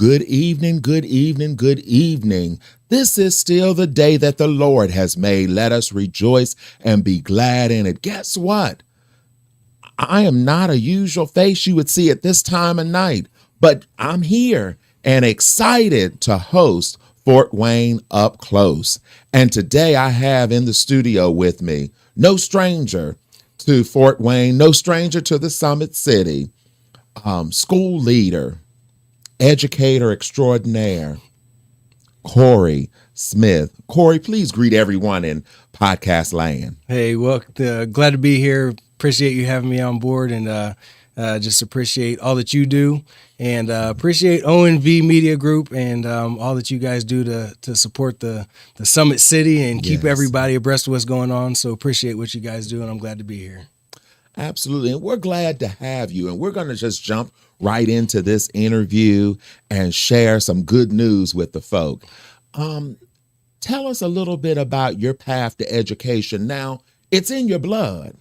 Good evening, good evening, good evening. This is still the day that the Lord has made. Let us rejoice and be glad in it. Guess what? I am not a usual face you would see at this time of night, but I'm here and excited to host Fort Wayne Up Close. And today I have in the studio with me, no stranger to Fort Wayne, no stranger to the Summit City, school leader, educator extraordinaire, Corey Smith. Corey, please greet everyone in podcast land. Hey, well, glad to be here. Appreciate you having me on board, and just appreciate all that you do, and appreciate ONV Media Group and all that you guys do to support the Summit City and keep everybody abreast of what's going on. So appreciate what you guys do, and I'm glad to be here. Absolutely. And we're glad to have you. And we're going to just jump right into this interview and share some good news with the folk. Tell us a little bit about your path to education. Now, it's in your blood,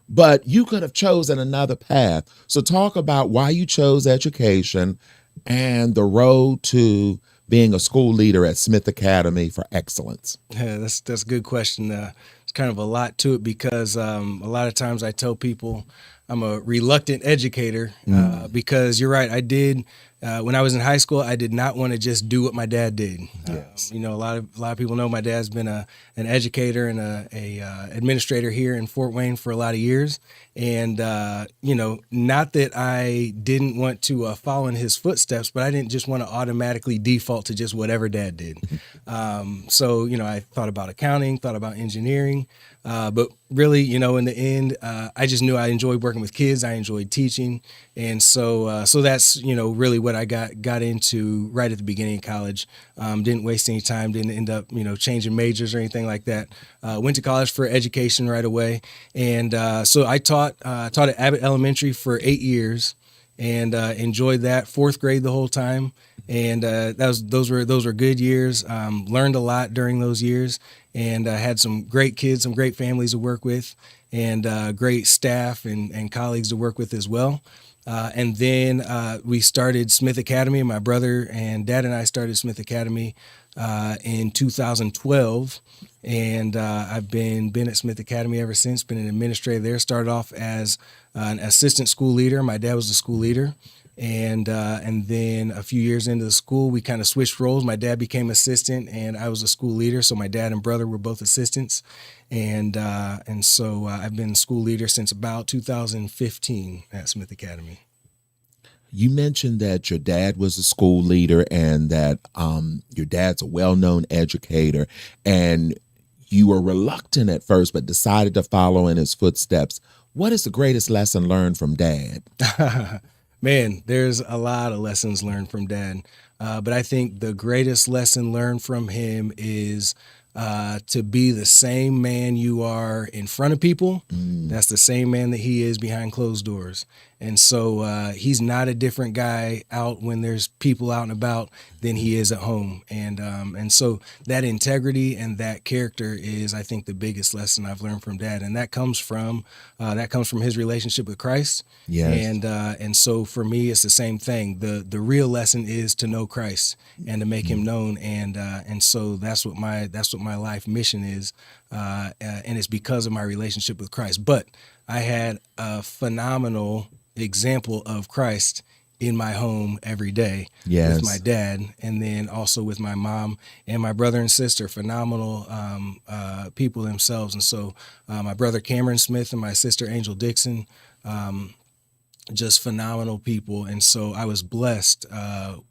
but you could have chosen another path. So talk about why you chose education and the road to being a school leader at Smith Academy for Excellence. Yeah, that's a good question. It's kind of a lot to it because a lot of times I tell people I'm a reluctant educator because you're right. I did when I was in high school. I did not want to just do what my dad did. Yes. A lot of people know my dad's been an educator and a administrator here in Fort Wayne for a lot of years. And not that I didn't want to follow in his footsteps, but I didn't just want to automatically default to just whatever dad did. So I thought about accounting, thought about engineering, but really, in the end, I just knew I enjoyed working with kids. I enjoyed teaching. And so that's, really what I got into right at the beginning of college. Didn't waste any time, didn't end up, changing majors or anything like that. Went to college for education right away. And so I taught at Abbott Elementary for 8 years and enjoyed that. Fourth grade the whole time. And those were good years. Learned a lot during those years, and had some great kids, some great families to work with, and great staff and colleagues to work with as well. And then we started Smith Academy. My brother and dad and I started Smith Academy in 2012. And I've been at Smith Academy ever since, been an administrator there. Started off as an assistant school leader. My dad was the school leader. And then a few years into the school, we kind of switched roles. My dad became assistant, and I was a school leader. So my dad and brother were both assistants, and so I've been school leader since about 2015 at Smith Academy. You mentioned that your dad was a school leader and that your dad's a well-known educator, and you were reluctant at first but decided to follow in his footsteps. What is the greatest lesson learned from Dad? Man, there's a lot of lessons learned from Dad. But I think the greatest lesson learned from him is to be the same man you are in front of people. That's the same man that he is behind closed doors. And so he's not a different guy out when there's people out and about than he is at home. And so that integrity and that character is, I think, the biggest lesson I've learned from Dad. And that comes from his relationship with Christ. Yes. And so for me, it's the same thing. The real lesson is to know Christ and to make him known. And so that's what my life mission is. And it's because of my relationship with Christ. But I had a phenomenal example of Christ in my home every day with my dad, and then also with my mom and my brother and sister, phenomenal people themselves. And so my brother Cameron Smith and my sister Angel Dixon, just phenomenal people. And so I was blessed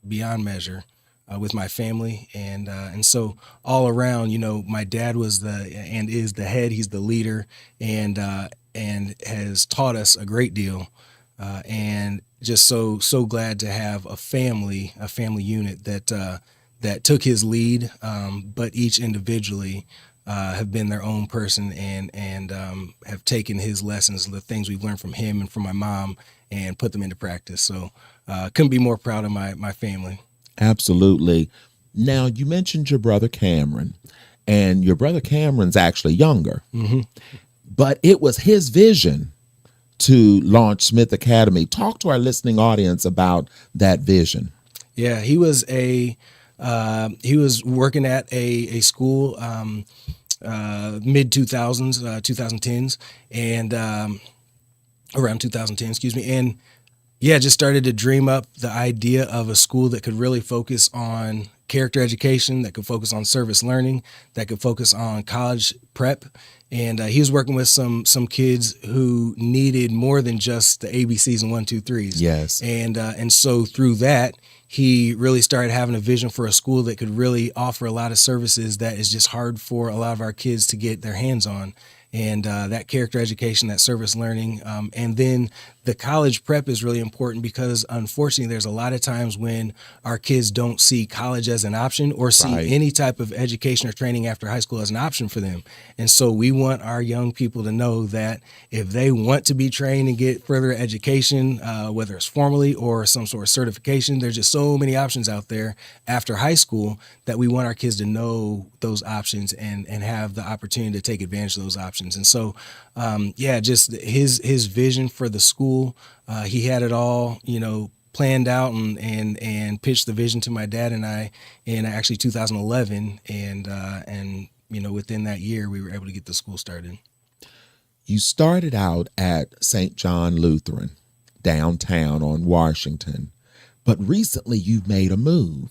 beyond measure with my family, and so all around, my dad was is the head. He's the leader, and has taught us a great deal, and just so glad to have a family unit that took his lead, but each individually have been their own person and have taken his lessons, the things we've learned from him and from my mom, and put them into practice. So couldn't be more proud of my family. Absolutely. Now, you mentioned your brother Cameron, and your brother Cameron's actually younger, but it was his vision to launch Smith Academy. Talk to our listening audience about that vision. Yeah, he was he was working at a school mid 2000s, 2010s, and around 2010, excuse me, and yeah, just started to dream up the idea of a school that could really focus on character education, that could focus on service learning, that could focus on college prep. And he was working with some kids who needed more than just the ABCs and 1, 2, 3s. Yes. And so through that, he really started having a vision for a school that could really offer a lot of services that is just hard for a lot of our kids to get their hands on. And that character education, that service learning, and then the college prep is really important because unfortunately there's a lot of times when our kids don't see college as an option or see Right. any type of education or training after high school as an option for them. And so we want our young people to know that if they want to be trained and get further education, whether it's formally or some sort of certification, there's just so many options out there after high school that we want our kids to know those options and have the opportunity to take advantage of those options. And so, yeah, just his vision for the school, he had it all, planned out and pitched the vision to my dad and I in actually 2011. And within that year, we were able to get the school started. You started out at St. John Lutheran, downtown on Washington, but recently you've made a move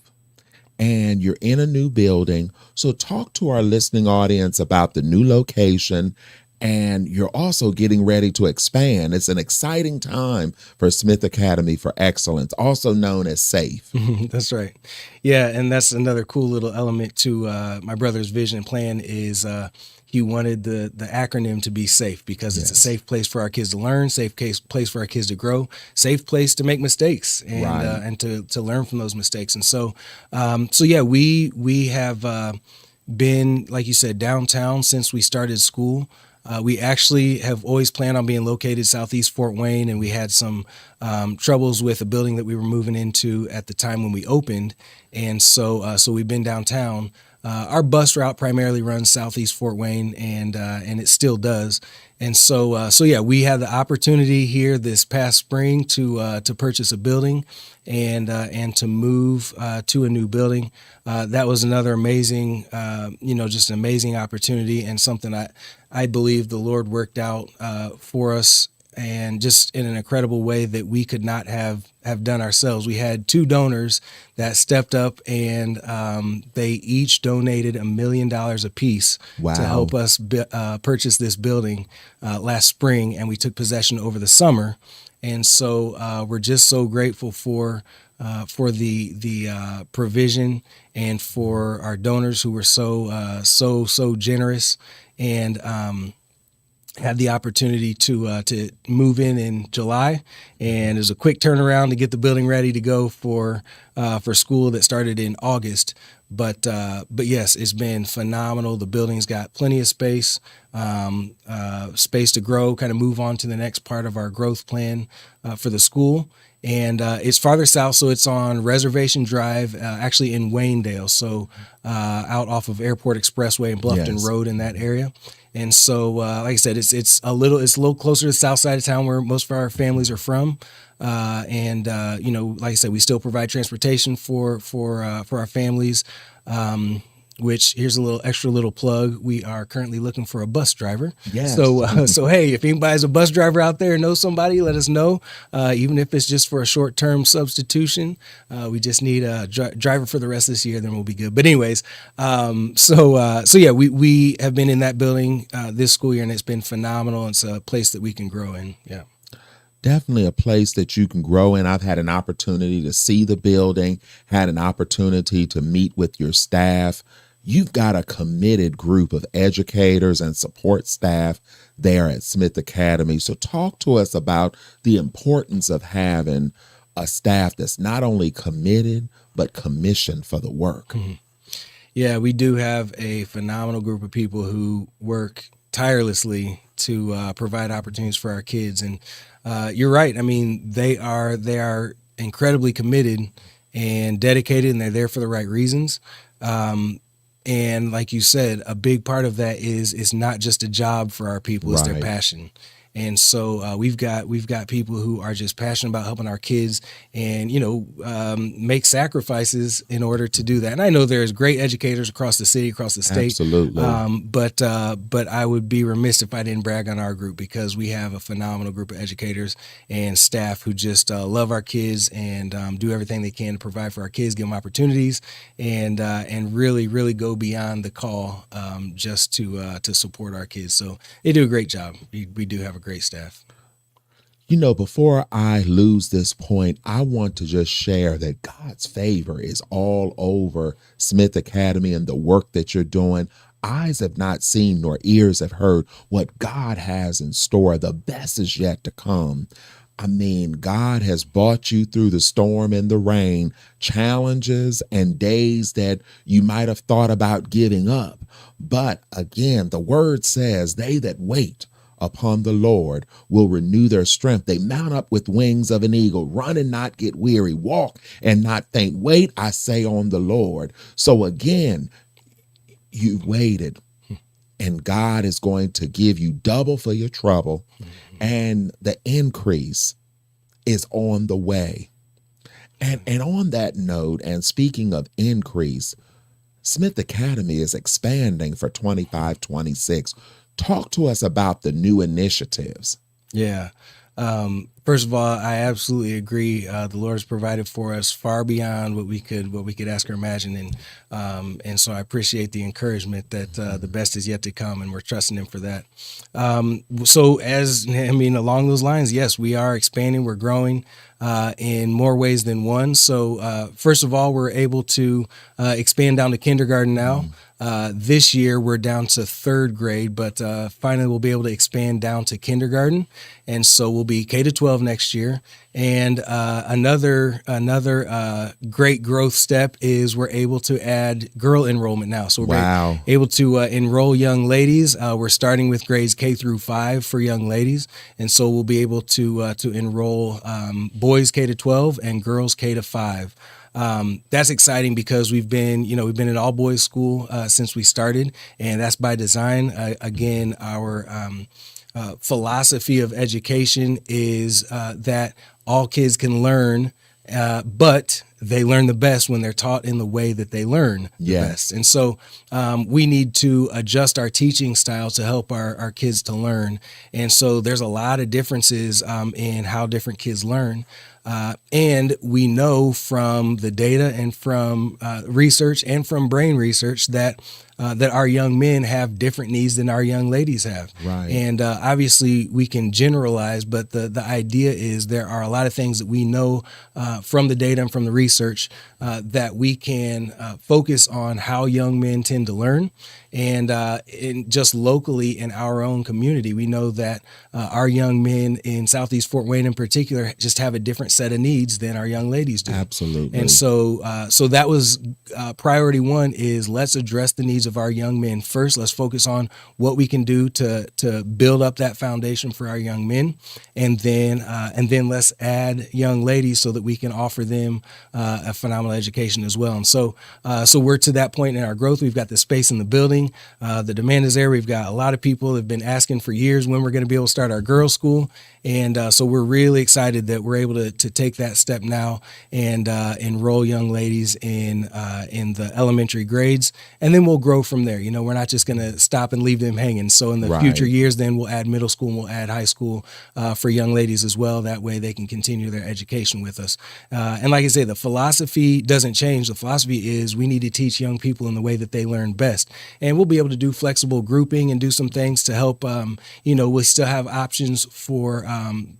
and you're in a new building. So talk to our listening audience about the new location, and you're also getting ready to expand. It's an exciting time for Smith Academy for Excellence, also known as SAFE. That's right. Yeah, and that's another cool little element to my brother's vision and plan is he wanted the acronym to be SAFE because it's a safe place for our kids to learn, safe place for our kids to grow, safe place to make mistakes and Right. And to learn from those mistakes. And so yeah, we have been, like you said, downtown since we started school. We actually have always planned on being located southeast Fort Wayne, and we had some troubles with a building that we were moving into at the time when we opened, and so we've been downtown. Our bus route primarily runs southeast Fort Wayne, and it still does. And so yeah, we had the opportunity here this past spring to purchase a building and to move to a new building. That was another amazing, just an amazing opportunity and something I believe the Lord worked out for us and just in an incredible way that we could not have done ourselves. We had two donors that stepped up and they each donated $1 million apiece Wow. to help us purchase this building last spring, and we took possession over the summer. And so we're just so grateful for the provision and for our donors who were so generous and had the opportunity to move in July, and it was a quick turnaround to get the building ready to go for school that started in August. But yes, it's been phenomenal. The building's got plenty of space, space to grow, kind of move on to the next part of our growth plan for the school. And it's farther south, so it's on Reservation Drive, actually in Waynedale, so out off of Airport Expressway and Bluffton Yes. Road in that area. And so, like I said, it's a little closer to the south side of town where most of our families are from. And like I said, we still provide transportation for our families. Which here's a little plug. We are currently looking for a bus driver. Yes. So hey, if anybody's a bus driver out there and knows somebody, let us know. Even if it's just for a short-term substitution, we just need a driver for the rest of this year. Then we'll be good. But anyways, so yeah, we have been in that building this school year, and it's been phenomenal. It's a place that we can grow in. Yeah. Definitely a place that you can grow in. I've had an opportunity to see the building, had an opportunity to meet with your staff. You've got a committed group of educators and support staff there at Smith Academy. So talk to us about the importance of having a staff that's not only committed, but commissioned for the work. Mm-hmm. Yeah, we do have a phenomenal group of people who work tirelessly to provide opportunities for our kids. And you're right. I mean, they are incredibly committed and dedicated, and they're there for the right reasons. And like you said, a big part of that is it's not just a job for our people, it's their Right. passion. And so we've got people who are just passionate about helping our kids, and make sacrifices in order to do that. And I know there's great educators across the city, across the state. Absolutely. But I would be remiss if I didn't brag on our group, because we have a phenomenal group of educators and staff who just love our kids and do everything they can to provide for our kids, give them opportunities, and really go beyond the call, just to support our kids. So they do a great job. We do have a great staff. Before I lose this point, I want to just share that God's favor is all over Smith Academy and the work that you're doing. Eyes have not seen nor ears have heard what God has in store. The best is yet to come. I mean, God has brought you through the storm and the rain, challenges and days that you might have thought about giving up. But again, the word says, they that wait upon the Lord will renew their strength. They mount up with wings of an eagle, run and not get weary, walk and not faint. Wait, I say, on the Lord. So again, you waited, and God is going to give you double for your trouble, and the increase is on the way. And on that note, and speaking of increase, Smith Academy is expanding for 25-26. Talk to us about the new initiatives. Yeah. First of all, I absolutely agree. The Lord has provided for us far beyond what we could ask or imagine, and so I appreciate the encouragement that the best is yet to come, and we're trusting Him for that. Along those lines, yes, we are expanding. We're growing in more ways than one. So first of all, we're able to expand down to kindergarten now. This year we're down to third grade, but finally we'll be able to expand down to kindergarten, and so we'll be K-12 next year. And another great growth step is we're able to add girl enrollment now. So we're able to enroll young ladies. We're starting with grades K-5 for young ladies, and so we'll be able to enroll boys K-12 and girls K-5. That's exciting because we've been an all boys school since we started, and that's by design. Again, our philosophy of education is that all kids can learn, but they learn the best when they're taught in the way that they learn the best. And so we need to adjust our teaching style to help our kids to learn. And so there's a lot of differences in how different kids learn. And we know from the data and from research and from brain research that our young men have different needs than our young ladies have. Right. And obviously we can generalize, but the idea is there are a lot of things that we know from the data and from the research that we can focus on how young men tend to learn. And just locally in our own community, we know that our young men in Southeast Fort Wayne in particular just have a different set of needs than our young ladies do. Absolutely. And so that was priority one, is let's address the needs of our young men first. Let's focus on what we can do to build up that foundation for our young men. And then let's add young ladies so that we can offer them a phenomenal education as well. And so we're to that point in our growth. We've got the space in the building. The demand is there. We've got a lot of people that have been asking for years when we're going to be able to start our girls' school. And so we're really excited that we're able to take that step now and enroll young ladies in the elementary grades. And then we'll grow from there. We're not just going to stop and leave them hanging. So in the future years, then we'll add middle school and we'll add high school for young ladies as well. That way they can continue their education with us. And like I say, the philosophy doesn't change. The philosophy is we need to teach young people in the way that they learn best. And we'll be able to do flexible grouping and do some things to help, we still have options for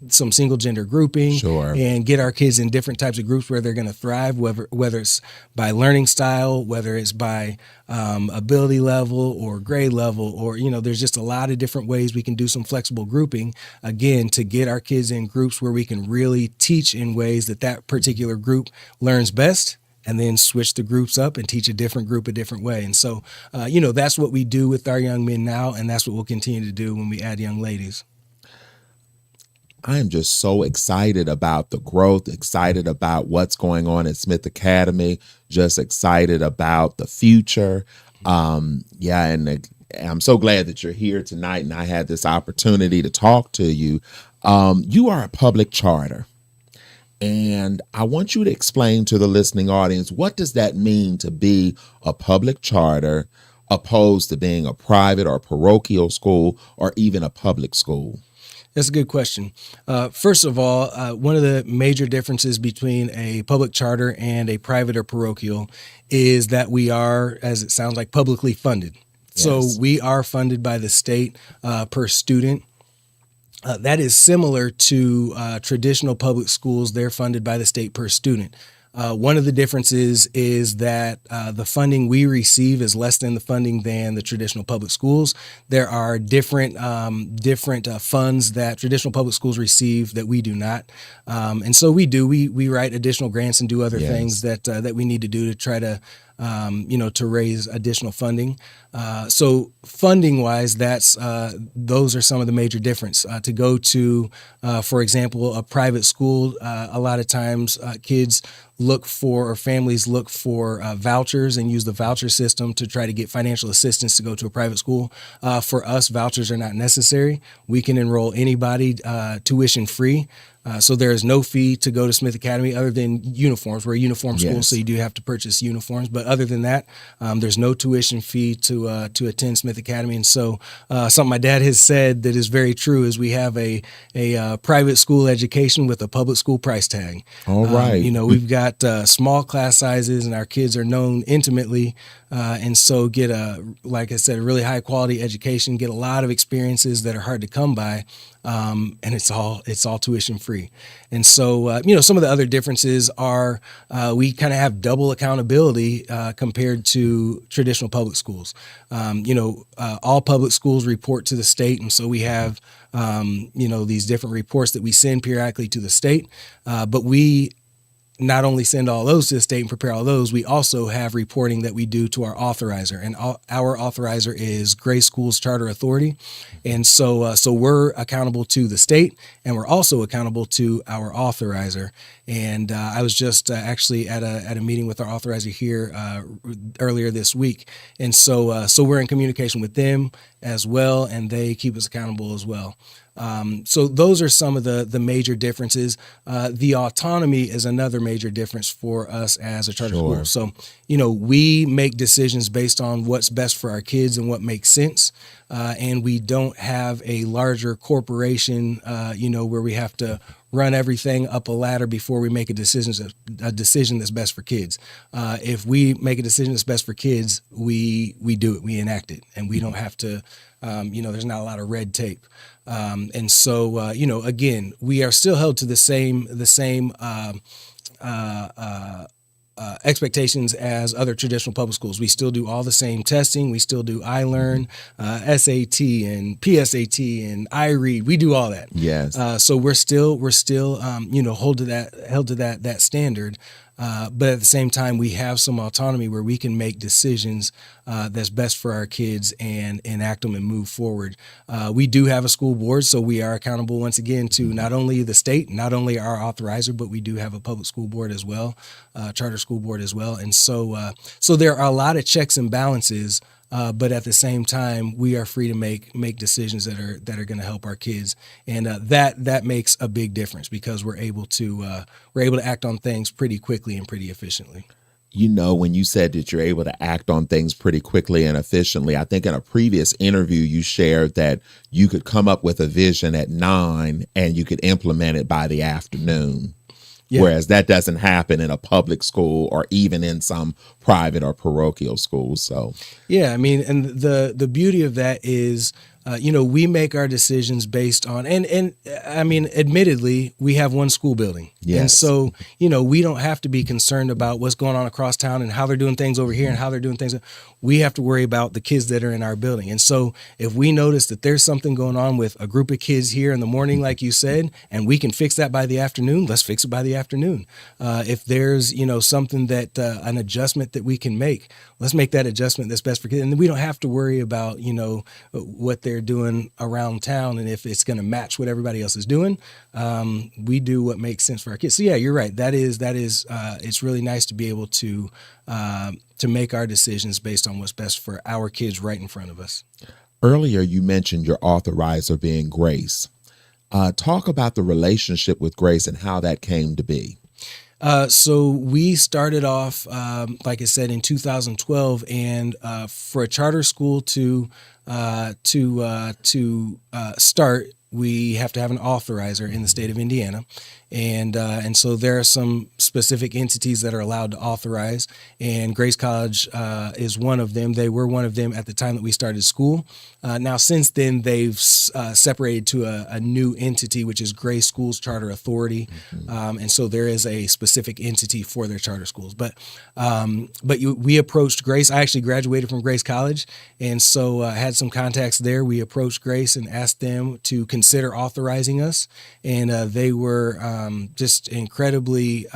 some single gender grouping. Sure. And get our kids in different types of groups where they're going to thrive, whether it's by learning style, whether it's by ability level or grade level, or, there's just a lot of different ways we can do some flexible grouping, again, to get our kids in groups where we can really teach in ways that particular group learns best, and then switch the groups up and teach a different group a different way. And so, that's what we do with our young men now, and that's what we'll continue to do when we add young ladies. I am just so excited about the growth, excited about what's going on at Smith Academy, just excited about the future. And I'm so glad that you're here tonight and I had this opportunity to talk to you. You are a public charter. And I want you to explain to the listening audience, what does that mean to be a public charter opposed to being a private or parochial school or even a public school? That's a good question. First of all, one of the major differences between a public charter and a private or parochial is that we are, as it sounds like, publicly funded. So Yes. we are funded by the state per student. That is similar to traditional public schools. They're funded by the state per student. One of the differences is that the funding we receive is less than the funding than the traditional public schools. There are different funds that traditional public schools receive that we do not, and so we write additional grants and do other Yes. things that we need to do to try to to raise additional funding. So funding wise, those are some of the major difference. To go to, for example, a private school, a lot of times kids look for, or families look for vouchers and use the voucher system to try to get financial assistance to go to a private school. For us, vouchers are not necessary. We can enroll anybody tuition free. So there is no fee to go to Smith Academy other than uniforms. We're a uniform school, Yes. so you do have to purchase uniforms. But other than that, there's no tuition fee to attend Smith Academy. And so something my dad has said that is very true is we have a private school education with a public school price tag. All right. We've got small class sizes, and our kids are known intimately, and so get like I said, a really high quality education, get a lot of experiences that are hard to come by. And it's all tuition free. And so, some of the other differences are we kind of have double accountability compared to traditional public schools. All public schools report to the state. And so we have, these different reports that we send periodically to the state. But we not only send all those to the state and prepare all those, we also have reporting that we do to our authorizer, and our authorizer is Grace Schools Charter Authority, and so we're accountable to the state, and we're also accountable to our authorizer. And I was just actually at a meeting with our authorizer here earlier this week, and so we're in communication with them as well, and they keep us accountable as well. So those are some of the major differences. The autonomy is another major difference for us as a charter Sure. school. So, we make decisions based on what's best for our kids and what makes sense. And we don't have a larger corporation, where we have to run everything up a ladder before we make a decision that's best for kids. If we make a decision that's best for kids, we do it, we enact it, and we don't have to, there's not a lot of red tape. And so, again, we are still held to the same expectations as other traditional public schools. We still do all the same testing. We still do iLearn, SAT and PSAT and iRead. We do all that. Yes. So we're still held to that standard. But at the same time, we have some autonomy where we can make decisions that's best for our kids and enact them and move forward. We do have a school board, so we are accountable once again to not only the state, not only our authorizer, but we do have a public school board as well, charter school board as well. And so there are a lot of checks and balances. But at the same time, we are free to make decisions that are going to help our kids, and that makes a big difference because we're able to act on things pretty quickly and pretty efficiently. When you said that you're able to act on things pretty quickly and efficiently, I think in a previous interview you shared that you could come up with a vision at 9 and you could implement it by the afternoon. Yeah. Whereas that doesn't happen in a public school or even in some private or parochial schools. So, yeah, I mean, and the beauty of that is, we make our decisions based on, and I mean, admittedly, we have one school building. Yes. And so, we don't have to be concerned about what's going on across town and how they're doing things over here and how they're doing things. We have to worry about the kids that are in our building. And so if we notice that there's something going on with a group of kids here in the morning, like you said, and we can fix that by the afternoon, let's fix it by the afternoon. If there's, something that, an adjustment that we can make, let's make that adjustment that's best for kids. And we don't have to worry about, what they're doing around town, and if it's going to match what everybody else is doing, we do what makes sense for our kids. So yeah, you're right. That is it's really nice to be able to make our decisions based on what's best for our kids right in front of us. Earlier, you mentioned your authorizer being Grace. Talk about the relationship with Grace and how that came to be. So we started off, like I said, in 2012, and for a charter school to start, we have to have an authorizer in the state of Indiana, and so there are some specific entities that are allowed to authorize, and Grace College is one of them. They were one of them at the time that we started school. Now, since then, they've separated to a new entity, which is Grace Schools Charter Authority, and so there is a specific entity for their charter schools. But we approached Grace. I actually graduated from Grace College, and so I had some contacts there. We approached Grace and asked them to consider authorizing us, and they were just incredibly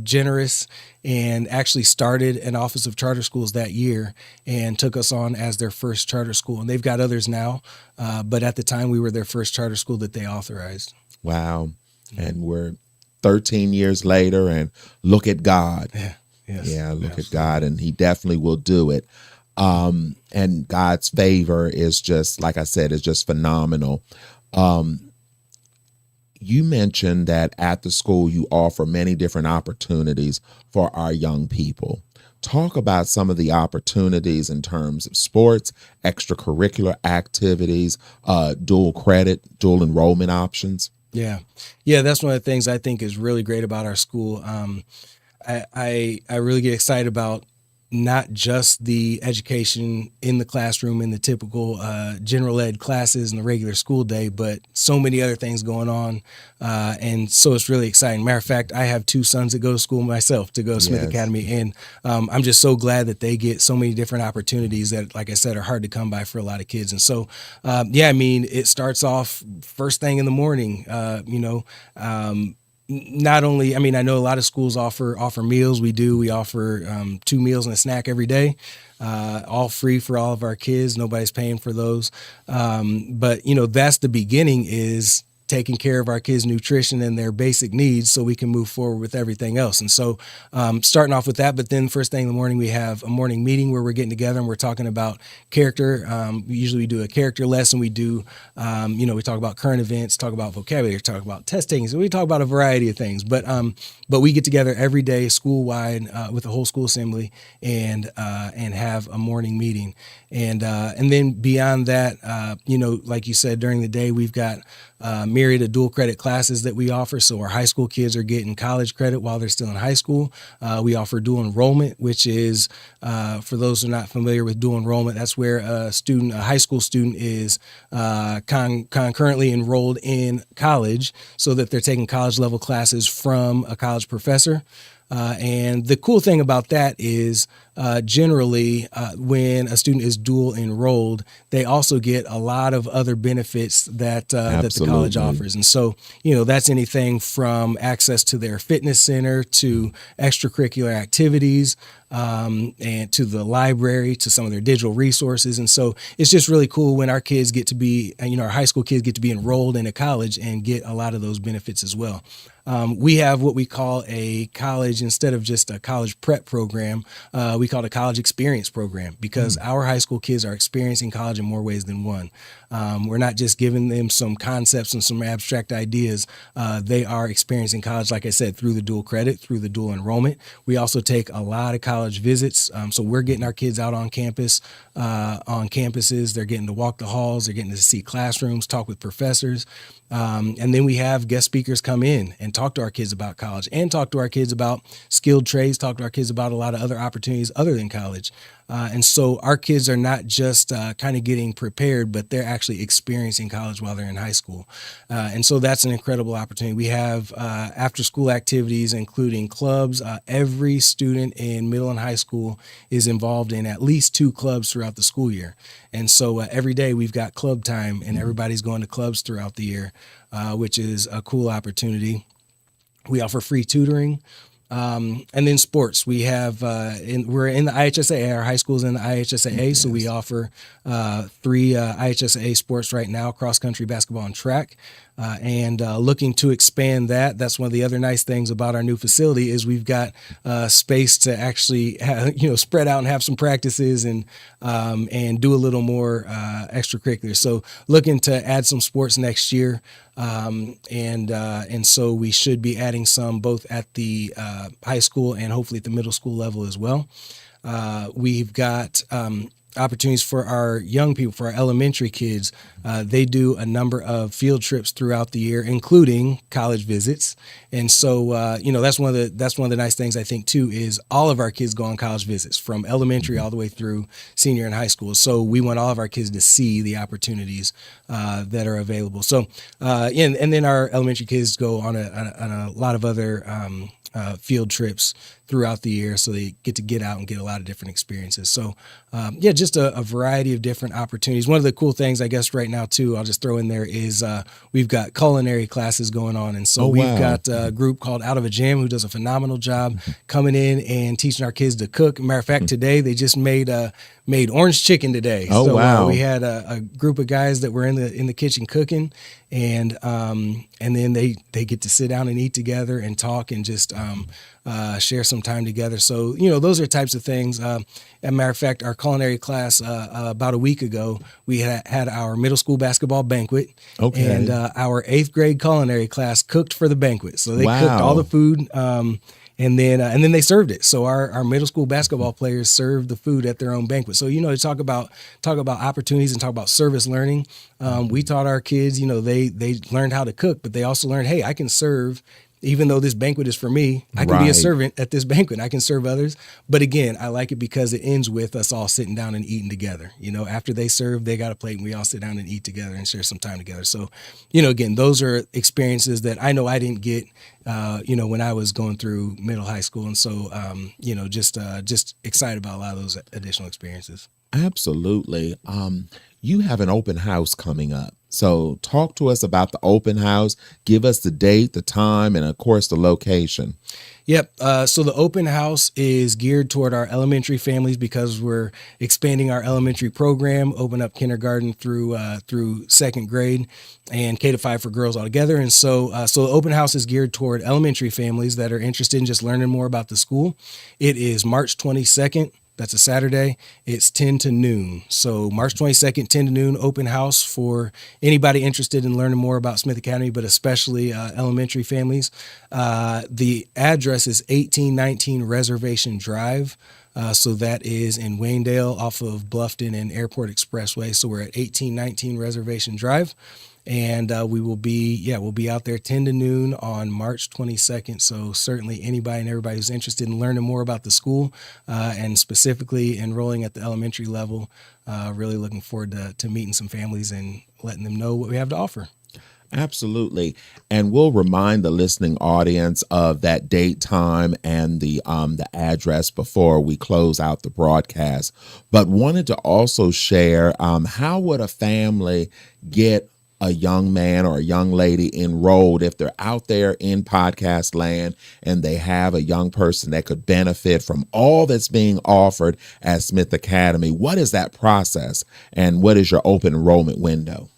generous, and actually started an Office of Charter Schools that year and took us on as their first charter school. And they've got others now, but at the time we were their first charter school that they authorized. Wow. And we're 13 years later, and look at God. Yeah. Yes, yeah, look absolutely. at God, and he definitely will do it. And God's favor is just, like I said, is just phenomenal. You mentioned that at the school you offer many different opportunities for our young people. Talk about some of the opportunities in terms of sports, extracurricular activities, dual credit, dual enrollment options. Yeah. That's one of the things I think is really great about our school. I really get excited about not just the education in the classroom in the typical general ed classes and the regular school day, but so many other things going on. And so it's really exciting. Matter of fact, I have two sons that go to school myself, to go to Smith Yes. Academy. And I'm just so glad that they get so many different opportunities that, like I said, are hard to come by for a lot of kids. And so, it starts off first thing in the morning, not only, I know a lot of schools offer meals. We offer 2 meals and a snack every day, all free for all of our kids. Nobody's paying for those. But that's the beginning, is taking care of our kids' nutrition and their basic needs so we can move forward with everything else. And so starting off with that, but then first thing in the morning, we have a morning meeting where we're getting together and we're talking about character. We do a character lesson. We do, we talk about current events, talk about vocabulary, talk about test taking. So we talk about a variety of things, but we get together every day school-wide with the whole school assembly and have a morning meeting. And then beyond that, like you said, during the day, we've got myriad of dual credit classes that we offer. So our high school kids are getting college credit while they're still in high school. We offer dual enrollment, which is, for those who are not familiar with dual enrollment, that's where a high school student is concurrently enrolled in college so that they're taking college level classes from a college professor. And the cool thing about that is generally when a student is dual enrolled, they also get a lot of other benefits that the college offers. And so, that's anything from access to their fitness center to extracurricular activities, and to the library, to some of their digital resources. And so it's just really cool when our kids get to be, our high school kids get to be enrolled in a college and get a lot of those benefits as well. We have what we call a college, instead of just a college prep program, we call it a college experience program, because our high school kids are experiencing college in more ways than one. We're not just giving them some concepts and some abstract ideas. They are experiencing college, like I said, through the dual credit, through the dual enrollment. We also take a lot of college visits. So we're getting our kids out on campus, on campuses. They're getting to walk the halls. They're getting to see classrooms, talk with professors. And then we have guest speakers come in and talk to our kids about college, and talk to our kids about skilled trades, talk to our kids about a lot of other opportunities other than college. And so our kids are not just kind of getting prepared, but they're actually experiencing college while they're in high school. And so that's an incredible opportunity. We have after school activities, including clubs. Every student in middle and high school is involved in at least 2 clubs throughout the school year. And so every day we've got club time, and everybody's going to clubs throughout the year, which is a cool opportunity. We offer free tutoring. And then sports, we have we're in the IHSAA. Our high school is in the IHSAA, so we offer 3 IHSAA sports right now: cross country, basketball, and track. And looking to expand that. That's one of the other nice things about our new facility is we've got space to actually spread out and have some practices and do a little more extracurricular. So looking to add some sports next year. And so we should be adding some both at the high school and hopefully at the middle school level as well. We've got opportunities for our young people, for our elementary kids. They do a number of field trips throughout the year, including college visits. And so, that's one of the nice things I think too, is all of our kids go on college visits from elementary all the way through senior and high school. So we want all of our kids to see the opportunities that are available. So, and then our elementary kids go on a lot of other field trips throughout the year, so they get out and get a lot of different experiences. So, just a variety of different opportunities. One of the cool things, I guess, right now too, I'll just throw in there is we've got culinary classes going on, and so we've got a group called Out of a Jam who does a phenomenal job coming in and teaching our kids to cook. Matter of fact, today they just made orange chicken today. Oh, so, wow! We had a group of guys that were in the kitchen cooking, and then they get to sit down and eat together and talk and just share some time together. So, those are types of things. As a matter of fact, our culinary class about a week ago, we had our middle school basketball banquet, and our 8th grade culinary class cooked for the banquet. So they cooked all the food. And then they served it. So our middle school basketball players served the food at their own banquet. So, to talk about opportunities and talk about service learning. We taught our kids, they learned how to cook, but they also learned, hey, I can serve. Even though this banquet is for me, I can be a servant at this banquet. I can serve others. But again, I like it because it ends with us all sitting down and eating together. After they serve, they got a plate and we all sit down and eat together and share some time together. So, again, those are experiences that I know I didn't get, when I was going through middle high school. And so, just excited about a lot of those additional experiences. Absolutely. You have an open house coming up. So talk to us about the open house. Give us the date, the time, and of course, the location. Yep. So the open house is geared toward our elementary families because we're expanding our elementary program, open up kindergarten through 2nd grade and K-5 for girls altogether. And so the open house is geared toward elementary families that are interested in just learning more about the school. It is March 22nd. That's a Saturday. It's 10 to noon. So March 22nd, 10 to noon, open house for anybody interested in learning more about Smith Academy, but especially elementary families. The address is 1819 Reservation Drive. So that is in Waynedale off of Bluffton and Airport Expressway. So we're at 1819 Reservation Drive. And we'll be out there 10 to noon on March 22nd. So certainly anybody and everybody who's interested in learning more about the school and specifically enrolling at the elementary level, really looking forward to meeting some families and letting them know what we have to offer. Absolutely. And we'll remind the listening audience of that date, time, and the address before we close out the broadcast. But wanted to also share how would a family get a young man or a young lady enrolled if they're out there in podcast land and they have a young person that could benefit from all that's being offered at Smith Academy. What is that process and what is your open enrollment window?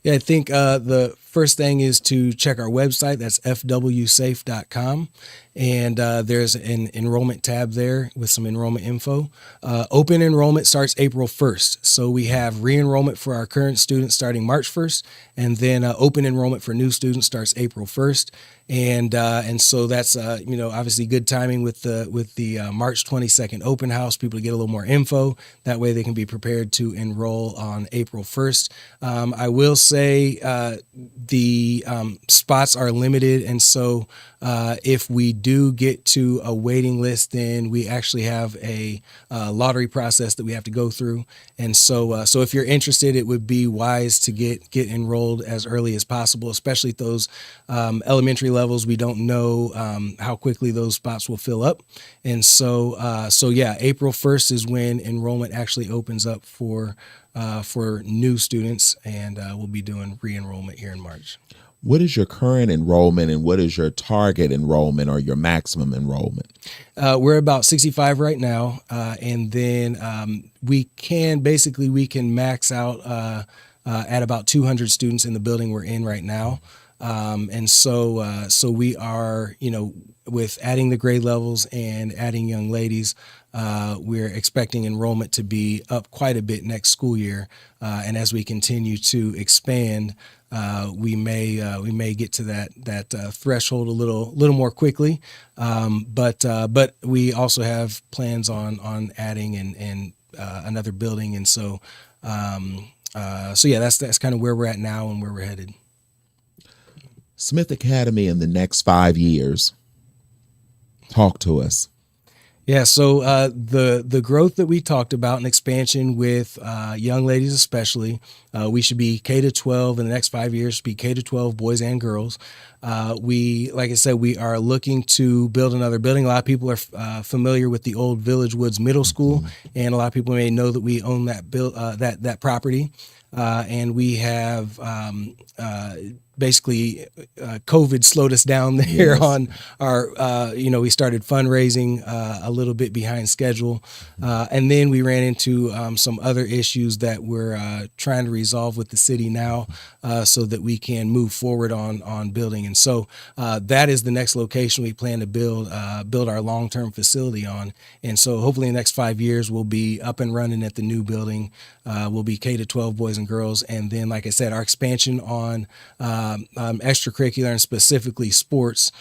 Yeah, I think the first thing is to check our website. That's fwsafe.com. And there's an enrollment tab there with some enrollment info. Open enrollment starts April 1st. So we have re-enrollment for our current students starting March 1st. And then open enrollment for new students starts April 1st. And so that's, obviously good timing with the March 22nd open house, people to get a little more info. That way they can be prepared to enroll on April 1st. I will say the spots are limited. And so if we do get to a waiting list, then we actually have a lottery process that we have to go through. And so if you're interested, it would be wise to get enrolled as early as possible, especially at those elementary levels. We don't know how quickly those spots will fill up. And so April 1st is when enrollment actually opens up for new students, and we'll be doing re-enrollment here in March. What is your current enrollment and what is your target enrollment or your maximum enrollment? We're about 65 right now, and then we can max out at about 200 students in the building we're in right now. So we are, with adding the grade levels and adding young ladies, we're expecting enrollment to be up quite a bit next school year. And as we continue to expand, we may get to that threshold a little more quickly. But we also have plans on adding and another building. And so yeah, that's kind of where we're at now and where we're headed. Smith Academy in the next 5 years. Talk to us. Yeah, so the growth that we talked about and expansion with young ladies especially, we should be K to 12 in the next 5 years, be K to 12 boys and girls. Like I said, we are looking to build another building. A lot of people are familiar with the old Village Woods Middle School, and a lot of people may know that we own that property. And we have basically COVID slowed us down there. Yes. On our, we started fundraising a little bit behind schedule. And then we ran into some other issues that we're trying to resolve with the city now so that we can move forward on building. And so that is the next location we plan to build our long-term facility on. And so hopefully in the next 5 years, we'll be up and running at the new building. We'll be K to 12 boys and girls. And then, like I said, our expansion on extracurricular and specifically sports,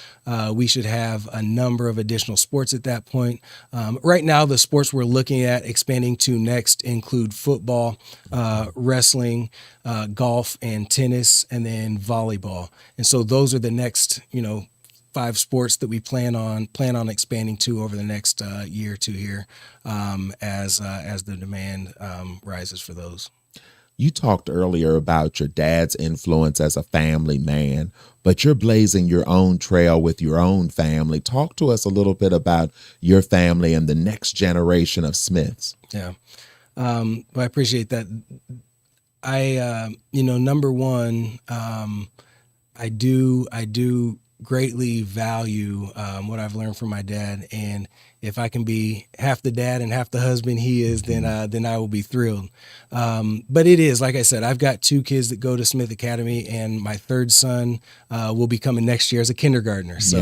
we should have a number of additional sports at that point. Right now, the sports we're looking at expanding to next include football, wrestling, golf, and tennis, and then volleyball. And so those are the next, 5 sports that we plan on expanding to over the next year or two here, as the demand rises for those. You talked earlier about your dad's influence as a family man, but you're blazing your own trail with your own family. Talk to us a little bit about your family and the next generation of Smiths. Yeah, well, I appreciate that. Number one, I do greatly value what I've learned from my dad, and if I can be half the dad and half the husband he is, then I will be thrilled. But it is, like I said, I've got 2 kids that go to Smith Academy, and my third son will be coming next year as a kindergartner. So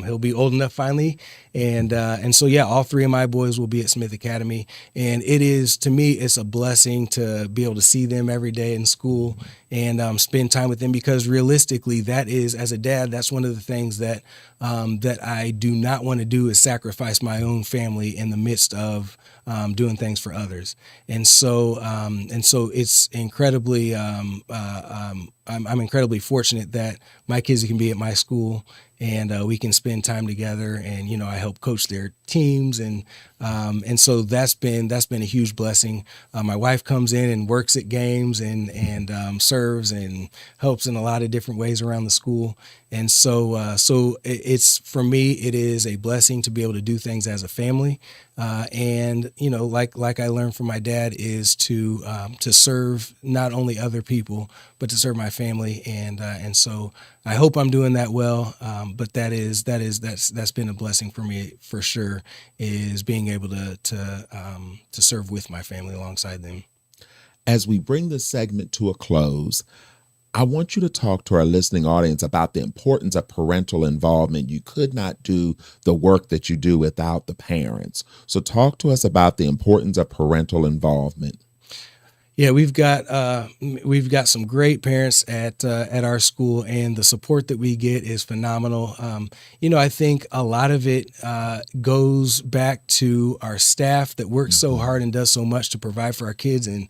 he'll be old enough finally, and so yeah, all 3 of my boys will be at Smith Academy, and it is, to me, it's a blessing to be able to see them every day in school and spend time with them, because realistically, that is, as a dad, that's one of the things that I do not want to do, is sacrifice my own family in the midst of doing things for others. And so it's incredibly, I'm incredibly fortunate that my kids can be at my school and we can spend time together, and I help coach their teams, and so that's been a huge blessing. My wife comes in and works at games and serves and helps in a lot of different ways around the school, and so it's, for me, it is a blessing to be able to do things as a family, and like I learned from my dad, is to serve not only other people but to serve my family, and so I hope I'm doing that well. But that's been a blessing for me for sure, is being able to serve with my family alongside them. As we bring this segment to a close, I want you to talk to our listening audience about the importance of parental involvement. You could not do the work that you do without the parents. So talk to us about the importance of parental involvement. Yeah, we've got some great parents at our school, and the support that we get is phenomenal. I think a lot of it goes back to our staff that works so hard and does so much to provide for our kids, and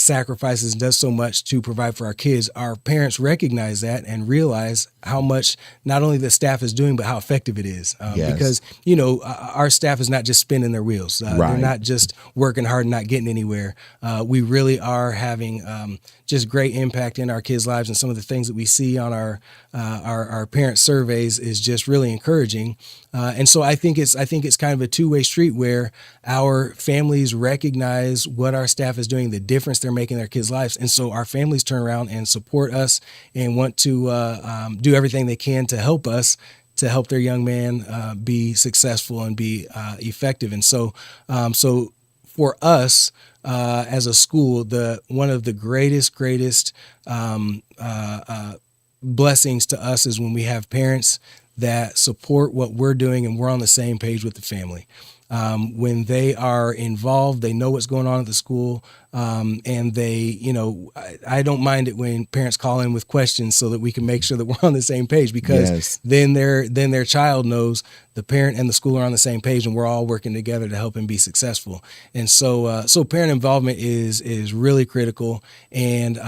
sacrifices and does so much to provide for our kids. Our parents recognize that and realize how much not only the staff is doing, but how effective it is. Yes. Because our staff is not just spinning their wheels. Right. They're not just working hard and not getting anywhere. We really really are having just great impact in our kids' lives, and some of the things that we see on our parent surveys is just really encouraging. And so I think it's kind of a two-way street where our families recognize what our staff is doing, the difference they're making in their kids' lives, and so our families turn around and support us and want to do everything they can to help us, to help their young man be successful and be effective. And so for us as a school, one of the greatest blessings to us is when we have parents that support what we're doing and we're on the same page with the family. When they are involved, they know what's going on at the school, and they, I don't mind it when parents call in with questions so that we can make sure that we're on the same page, because Yes. then their child knows the parent and the school are on the same page, and we're all working together to help him be successful. And so parent involvement is really critical. And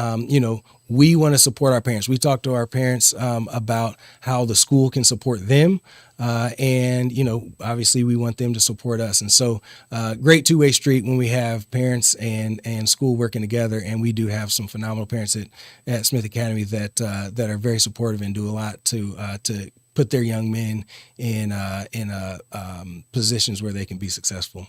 we want to support our parents. We talk to our parents about how the school can support them. And obviously we want them to support us. And so great two-way street when we have parents and school working together. And we do have some phenomenal parents at Smith Academy that are very supportive and do a lot to put their young men in positions where they can be successful.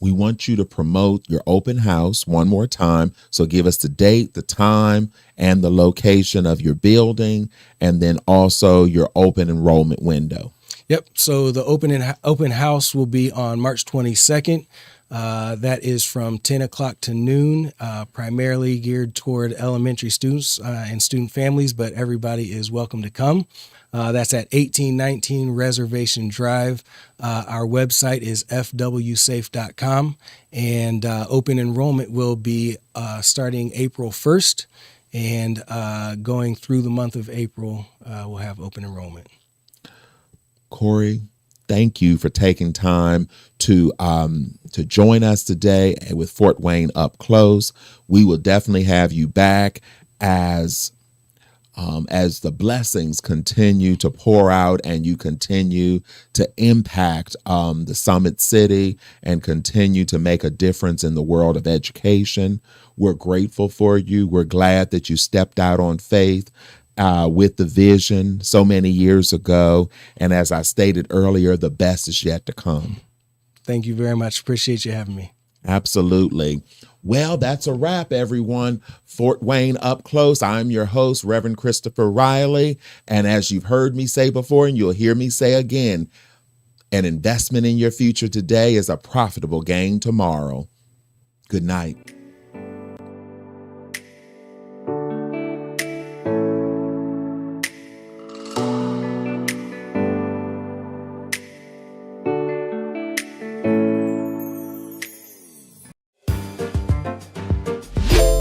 We want you to promote your open house one more time. So give us the date, the time, and the location of your building, and then also your open enrollment window. Yep. So the open house will be on March 22nd. That is from 10 o'clock to noon, primarily geared toward elementary students and student families, but everybody is welcome to come. That's at 1819 Reservation Drive. Our website is fwsafe.com, and open enrollment will be starting April 1st, and going through the month of April, we'll have open enrollment. Corey, thank you for taking time to join us today with Fort Wayne Up Close. We will definitely have you back as the blessings continue to pour out and you continue to impact the Summit City and continue to make a difference in the world of education. We're grateful for you. We're glad that you stepped out on faith with the vision so many years ago. And as I stated earlier, the best is yet to come. Thank you very much. Appreciate you having me. Absolutely. Well, that's a wrap, everyone. Fort Wayne Up Close. I'm your host, Reverend Christopher Riley. And as you've heard me say before, and you'll hear me say again, an investment in your future today is a profitable gain tomorrow. Good night.